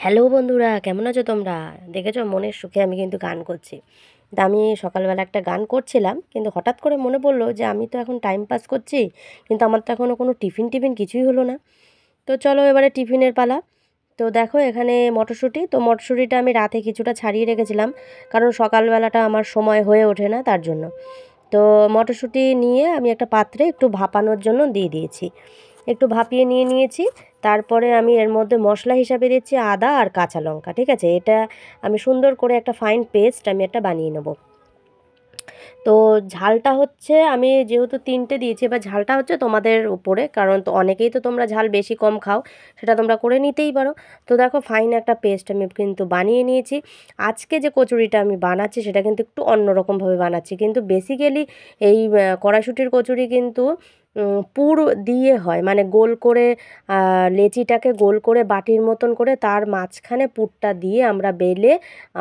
Hello বন্ধুরা, কেমন আছো তোমরা? দেখেছো মনের সুখে আমি কিন্তু গান করছি। তা আমি সকালবেলা একটা গান করছিলাম, কিন্তু হঠাৎ করে মনে পড়লো যে আমি তো এখন টাইম পাস করছি, কিন্তু আমার তো এখনও কোনো টিফিন টিফিন কিছুই হলো না। তো চলো এবারে টিফিনের পালা। তো দেখো এখানে মটরশুঁটি, তো মটরশুঁটিটা আমি রাতে কিছুটা ছাড়িয়ে রেখেছিলাম, কারণ সকালবেলাটা আমার সময় হয়ে ওঠে না তার জন্য। তো মটরশুঁটি নিয়ে আমি একটা পাত্রে একটু ভাপানোর জন্য দিয়ে দিয়েছি, একটু ভাপিয়ে নিয়েছি। তারপরে আমি এর মধ্যে মশলা হিসাবে দিচ্ছি আদা আর কাঁচা লঙ্কা। ঠিক আছে, এটা আমি সুন্দর করে একটা ফাইন পেস্ট আমি একটা বানিয়ে নেব। তো ঝালটা হচ্ছে, আমি যেহেতু 3টে দিয়েছি, এবার ঝালটা হচ্ছে তোমাদের উপরে, কারণ তো অনেকেই তো তোমরা ঝাল বেশি কম খাও, সেটা তোমরা করে নিতেই পারো। তো দেখো ফাইন একটা পেস্ট আমি কিন্তু বানিয়ে নিয়েছি। আজকে যে কচুরিটা আমি বানাচ্ছি সেটা কিন্তু একটু অন্যরকমভাবে বানাচ্ছি, কিন্তু বেসিক্যালি এই কড়াইশুঁটির কচুরি কিন্তু পুর দিয়ে হয়, মানে গোল করে লেচিটাকে গোল করে বাটির মতন করে তার মাঝখানে পুরটা দিয়ে আমরা বেলে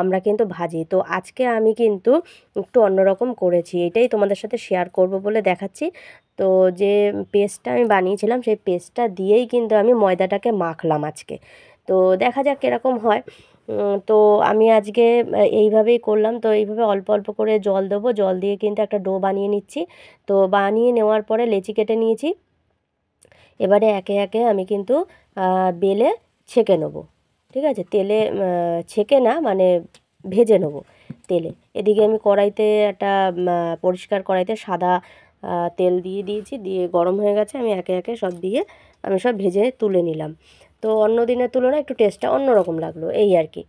আমরা কিন্তু ভাজি। তো আজকে আমি কিন্তু একটু অন্যরকম করেছি, এটাই তোমাদের সাথে শেয়ার করব বলে দেখাচ্ছি। তো যে পেস্টটা আমি বানিয়েছিলাম সেই পেস্টটা দিয়েই কিন্তু আমি ময়দাটাকে মাখলাম আজকে। তো দেখা যাক কীরকম হয়। তো আমি আজকে এইভাবেই করলাম। তো এইভাবে অল্প অল্প করে জল দেবো, জল দিয়ে কিন্তু একটা ডো বানিয়ে নিচ্ছি। তো বানিয়ে নেওয়ার পরে লেচি কেটে নিয়েছি। এবারে একে একে আমি কিন্তু বেলে ছেঁকে নেবো। ঠিক আছে, তেলে ছেঁকে না, মানে ভেজে নেবো তেলে। এদিকে আমি কড়াইতে একটা পরিষ্কার কড়াইতে সাদা তেল দিয়ে দিয়েছি, দিয়ে গরম হয়ে গেছে। আমি একে একে সব দিয়ে আমি সব ভেজে তুলে নিলাম। তো অন্য দিনের তুলনায় একটু টেস্টটা অন্যরকম লাগলো, এই আর কি।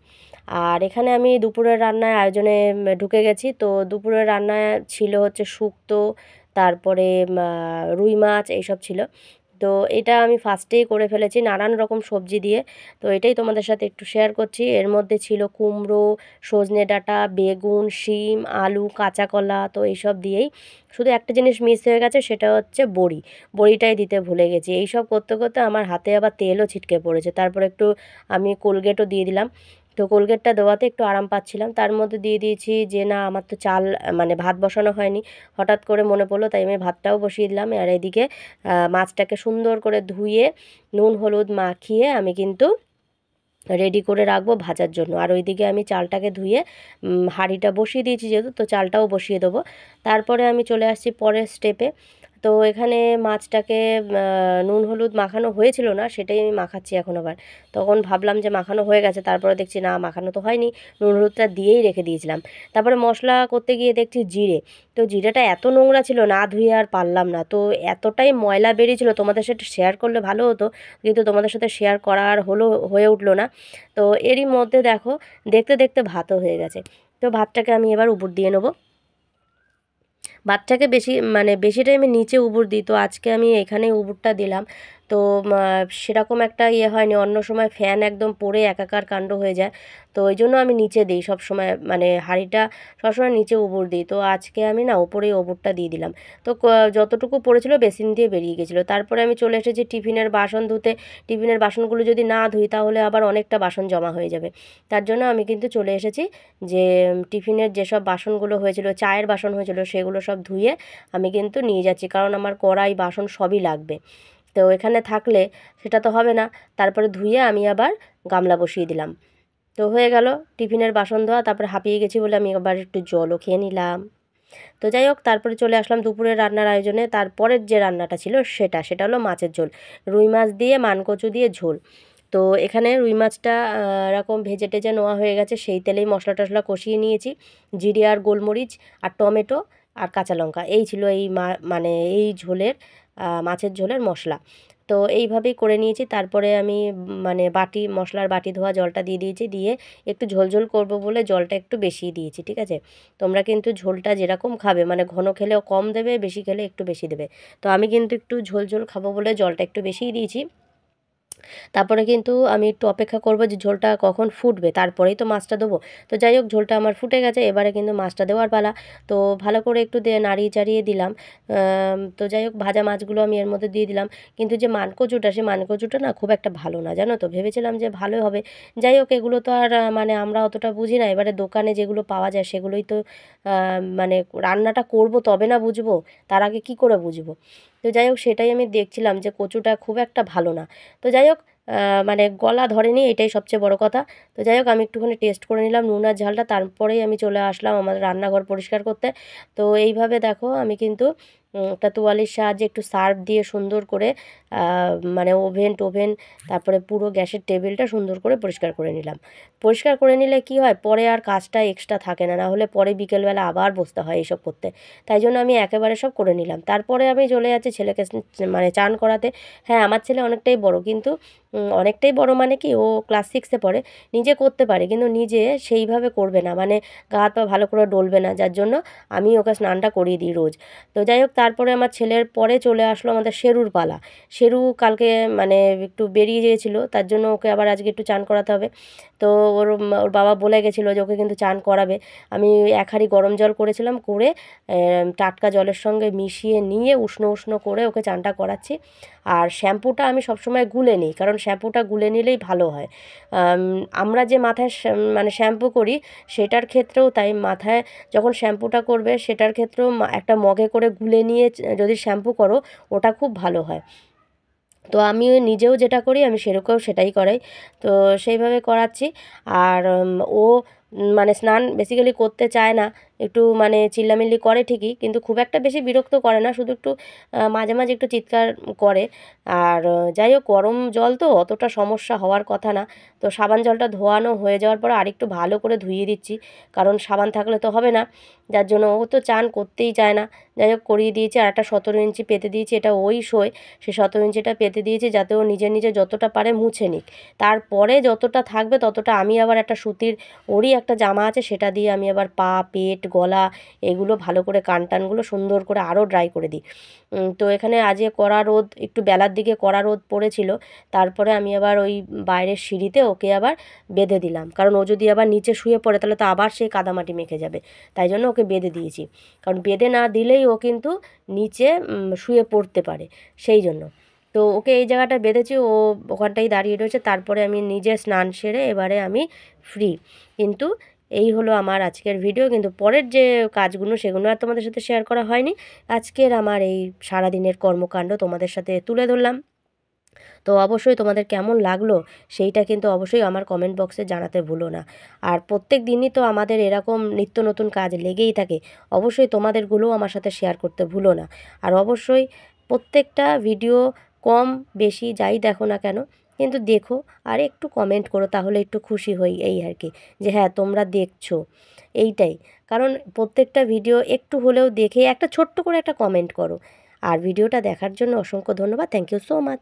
আর এখানে আমি দুপুরের রান্নায় আয়োজনে ঢুকে গেছি। তো দুপুরের রান্নায় ছিল হচ্ছে শুক্তো, তারপরে রুই মাছ, এইসব ছিল। তো এটা আমি ফার্স্টেই করে ফেলেছি নানান রকম সবজি দিয়ে। তো এটাই তোমাদের সাথে একটু শেয়ার করছি। এর মধ্যে ছিল কুমড়ো, সজনে ডাঁটা, বেগুন, শিম, আলু, কাঁচা কলা, তো এইসব দিয়েই। শুধু একটা জিনিস মিস হয়ে গেছে, সেটা হচ্ছে বড়ি। বড়িটাই দিতে ভুলে গেছি। এইসব করতে করতে আমার হাতে আবার তেলও ছিটকে পড়েছে। তারপর একটু আমি কোলগেটও দিয়ে দিলাম। তো কোলগেটটা দেওয়াতে একটু আরাম পাচ্ছিলাম। তার মধ্যে দিয়ে দিয়েছি যে না, আমার তো চাল মানে ভাত বসানো হয়নি, হঠাৎ করে মনে পড়লো, তাই আমি ভাতটাও বসিয়ে দিলাম। আর এদিকে মাছটাকে সুন্দর করে ধুয়ে নুন হলুদ মাখিয়ে আমি কিন্তু রেডি করে রাখবো ভাজার জন্য। আর ওইদিকে আমি চালটাকে ধুয়ে হাঁড়িটা বসিয়ে দিয়েছি যেহেতু, তো চালটাও বসিয়ে দেবো। তারপরে আমি চলে আসছি পরের স্টেপে। তো এখানে মাছটাকে নুন হলুদ মাখানো হয়েছিল না, সেটাই আমি মাখাচ্ছি এখন আবার। তখন ভাবলাম যে মাখানো হয়ে গেছে, তারপরে দেখছি না, মাখানো তো হয়নি, নুন হলুদটা দিয়েই রেখে দিয়েছিলাম। তারপরে মশলা করতে গিয়ে দেখছি জিরে। তো জিরেটা এত নোংরা ছিল, না ধুয়ে আর পারলাম না। তো এতটাই ময়লা বেরিয়েছিল, তোমাদের সাথে শেয়ার করলে ভালো হতো, কিন্তু তোমাদের সাথে শেয়ার করা আর হয়ে উঠলো না। তো এরই মধ্যে দেখো, দেখতে দেখতে ভাতও হয়ে গেছে। তো ভাতটাকে আমি এবার উপর দিয়ে নেবো। ভাতটাকে বেশি মানে বেশি টাইমে নিচে উবুর দিই, তো আজকে আমি এখানে উবুরটা দিলাম। তো সেরকম একটা ইয়ে হয়নি, অন্য সময় ফ্যান একদম পড়ে একাকার কাণ্ড হয়ে যায়। তো ওই জন্য আমি নিচে দিই সব সময়, মানে হাঁড়িটা সবসময় নিচে উবুর দিই। তো আজকে আমি না উপরেই উবুরটা দিয়ে দিলাম। তো যতটুকু পড়েছিল বেসিন দিয়ে বেরিয়ে গেছিলো। তারপরে আমি চলে এসেছি টিফিনের বাসন ধুতে। টিফিনের বাসনগুলো যদি না ধুই তাহলে আবার অনেকটা বাসন জমা হয়ে যাবে। তার জন্য আমি কিন্তু চলে এসেছি যে টিফিনের যেসব বাসনগুলো হয়েছিল, চায়ের বাসন হয়েছিল, সেগুলো সব ধুয়ে আমি কিন্তু নিয়ে যাচ্ছি, কারণ আমার কড়াই বাসন সবই লাগবে। তো এখানে থাকলে সেটা তো হবে না। তারপরে ধুয়ে আমি আবার গামলা বসিয়ে দিলাম। তো হয়ে গেল টিফিনের বাসন ধোয়া। তারপরে হাঁপিয়ে গেছি বলে আমি আবার একটু জলও খেয়ে নিলাম। তো যাই হোক, তারপরে চলে আসলাম দুপুরের রান্নার আয়োজনে। তারপরের যে রান্নাটা ছিল সেটা হলো মাছের ঝোল, রুই মাছ দিয়ে মানকচু দিয়ে ঝোল। তো এখানে রুই মাছটা এরকম ভেজে টেজে নেওয়া হয়ে গেছে, সেই তেলেই মশলা টশলা কষিয়ে নিয়েছি। জিরে আর গোলমরিচ আর টমেটো আর কাঁচা লঙ্কা, এই ছিল এই মানে এই ঝোলের মাছের ঝোলের মশলা। তো এইভাবেই করে নিয়েছি। তারপরে আমি মানে মশলার বাটি ধোয়া জলটা দিয়ে দিয়েছি, দিয়ে একটু ঝোল ঝোল করবো বলে জলটা একটু বেশিই দিয়েছি। ঠিক আছে, তোমরা কিন্তু ঝোলটা যেরকম খাবে, মানে ঘন খেলেও কম দেবে, বেশি খেলে একটু বেশি দেবে। তো আমি কিন্তু একটু ঝোল ঝোল খাবো বলে জলটা একটু বেশিই দিয়েছি। তারপরে কিন্তু আমি একটু অপেক্ষা করব যে ঝোলটা কখন ফুটবে, তারপরেই তো মাছটা দেবো। তো যাই হোক, ঝোলটা আমার ফুটে গেছে, এবারে কিন্তু মাছটা দেওয়ার পালা। তো ভালো করে একটু নাড়িয়ে চাড়িয়ে দিলাম। তো যাই হোক, ভাজা মাছগুলো আমি এর মধ্যে দিয়ে দিলাম। কিন্তু যে মানকচুটা, সেই মানকচুটা না খুব একটা ভালো না, জানো তো। ভেবেছিলাম যে ভালো হবে। যাই হোক, এগুলো তো আর মানে আমরা অতটা বুঝি না। এবারে দোকানে যেগুলো পাওয়া যায় সেগুলোই তো মানে রান্নাটা করব তবে না বুঝবো, তার আগে কি করে বুঝবো। তো যাই হোক, সেটাই আমি দেখছিলাম যে কচুটা খুব একটা ভালো না। তো যাই হোক, মানে গলা ধরেনি, এটাই সবচেয়ে বড় কথা। তো যাই হোক আমি একটুখানি টেস্ট করে নিলাম নুন আর ঝালটা, তারপরেই আমি চলে আসলাম আমার রান্নাঘর পরিষ্কার করতে। তো এইভাবে দেখো আমি কিন্তু একটা তোয়ালির সাহায্যে একটু সার্ফ দিয়ে সুন্দর করে মানে ওভেন টোভেন তারপরে পুরো গ্যাসের টেবিলটা সুন্দর করে পরিষ্কার করে নিলাম। পরিষ্কার করে নিলে কি হয়, পরে আর কাজটা এক্সট্রা থাকে না, না হলে পরে বিকেলবেলা আবার বসতে হয় এইসব করতে। তাই জন্য আমি একেবারে সব করে নিলাম। তারপরে আমি চলে যাচ্ছি ছেলেকে মানে চান করাতে। হ্যাঁ, আমার ছেলে অনেকটাই বড়, কিন্তু অনেকটাই বড় মানে কি, ও ক্লাস 6-এ পড়ে। নিজে করতে পারে কিন্তু নিজে সেইভাবে করবে না, মানে গা হাত পা ভালো করে ডলবে না, যার জন্য আমি ওকে স্নানটা করিয়ে দিই রোজ। তো যাই হোক তারপরে আমার ছেলের পরে চলে আসলো আমাদের শেরুর পালা। শেরু কালকে মানে একটু বেরিয়ে গিয়েছিল, তার জন্য ওকে আবার আজকে একটু চান করাতে হবে। তো ওর বাবা বলে গেছিলো যে ওকে কিন্তু চান করাবে। আমি এক হাঁড়ি গরম জল করেছিলাম, করে টাটকা জলের সঙ্গে মিশিয়ে নিয়ে উষ্ণ উষ্ণ করে ওকে চানটা করাচ্ছি। আর শ্যাম্পুটা আমি সবসময় গুলে নিই, কারণ শ্যাম্পুটা গুলে নিলেই ভালো হয়। আমরা যে মাথায় মানে শ্যাম্পু করি সেটার ক্ষেত্রেও তাই, মাথায় যখন শ্যাম্পুটা করবে সেটার ক্ষেত্রেও একটা মগে করে গুলে নিয়ে যদি শ্যাম্পু করো ওটা খুব ভালো হয়। তো আমি নিজেও যেটা করি আমি সেরকম সেটাই করাই। তো সেইভাবে করাচ্ছি। আর ও মানে স্নান বেসিক্যালি করতে চায় না, একটু মানে চিল্লামিল্লি করে ঠিকই, কিন্তু খুব একটা বেশি বিরক্ত করে না, শুধু একটু মাঝে মাঝে একটু চিৎকার করে। আর যাই হোক গরম জল তো অতটা সমস্যা হওয়ার কথা না। তো সাবান জলটা ধোয়ানো হয়ে যাওয়ার পর আরেকটু ভালো করে ধুইয়ে দিচ্ছি, কারণ সাবান থাকলে তো হবে না, যার জন্য ও তো চান করতেই চায় না। যাই হোক করিয়ে দিয়েছি, আর একটা 17 ইঞ্চি পেতে দিয়েছি, এটা ওই শোয়, সে 17 ইঞ্চিটা পেতে দিয়েছি যাতে ও নিজে নিজে যতটা পারে মুছে নিক। তারপরে যতটা থাকবে ততটা আমি আবার একটা সুতির ওরই একটা জামা আছে সেটা দিয়ে আমি আবার পা পেট গলা এগুলো ভালো করে কান টানগুলো সুন্দর করে আরও ড্রাই করে দিই। তো এখানে আজকে কড়া রোদ, একটু বেলার দিকে কড়া রোদ পড়েছিল। তারপরে আমি আবার ওই বাইরের সিঁড়িতে ওকে আবার বেঁধে দিলাম, কারণ ও যদি আবার নিচে শুয়ে পড়ে তাহলে তো আবার সেই কাদামাটি মেখে যাবে। তাই জন্য ওকে বেঁধে দিয়েছি, কারণ বেঁধে না দিলেই ও কিন্তু নিচে শুয়ে পড়তে পারে, সেই জন্য। তো ওকে এই জায়গাটা বেঁধেছি, ও ওখানটাই দাঁড়িয়ে রয়েছে। তারপরে আমি নিজে স্নান সেরে এবারে আমি ফ্রি। কিন্তু এই হলো আমার আজকের ভিডিও, কিন্তু পরের যে কাজগুলো সেগুলো আর তোমাদের সাথে শেয়ার করা হয়নি। আজকের আমার এই সারাদিনের কর্মকাণ্ড তোমাদের সাথে তুলে ধরলাম। তো অবশ্যই তোমাদের কেমন লাগলো সেইটা কিন্তু অবশ্যই আমার কমেন্ট বক্সে জানাতে ভুলো না। আর প্রত্যেক দিনই তো আমাদের এরকম নিত্য নতুন কাজ লেগেই থাকে, অবশ্যই তোমাদেরগুলোও আমার সাথে শেয়ার করতে ভুলো না। আর অবশ্যই প্রত্যেকটা ভিডিও কম বেশি যাই দেখো না কেন, কিন্তু দেখো আর একটু কমেন্ট করো, তাহলে একটু খুশি হই এই আর কি, যে হ্যাঁ তোমরা দেখছো, এইটাই। কারণ প্রত্যেকটা ভিডিও একটু হলেও দেখে একটা ছোট্ট করে একটা কমেন্ট করো। আর ভিডিওটা দেখার জন্য অসংখ্য ধন্যবাদ, থ্যাংক ইউ সো মাচ।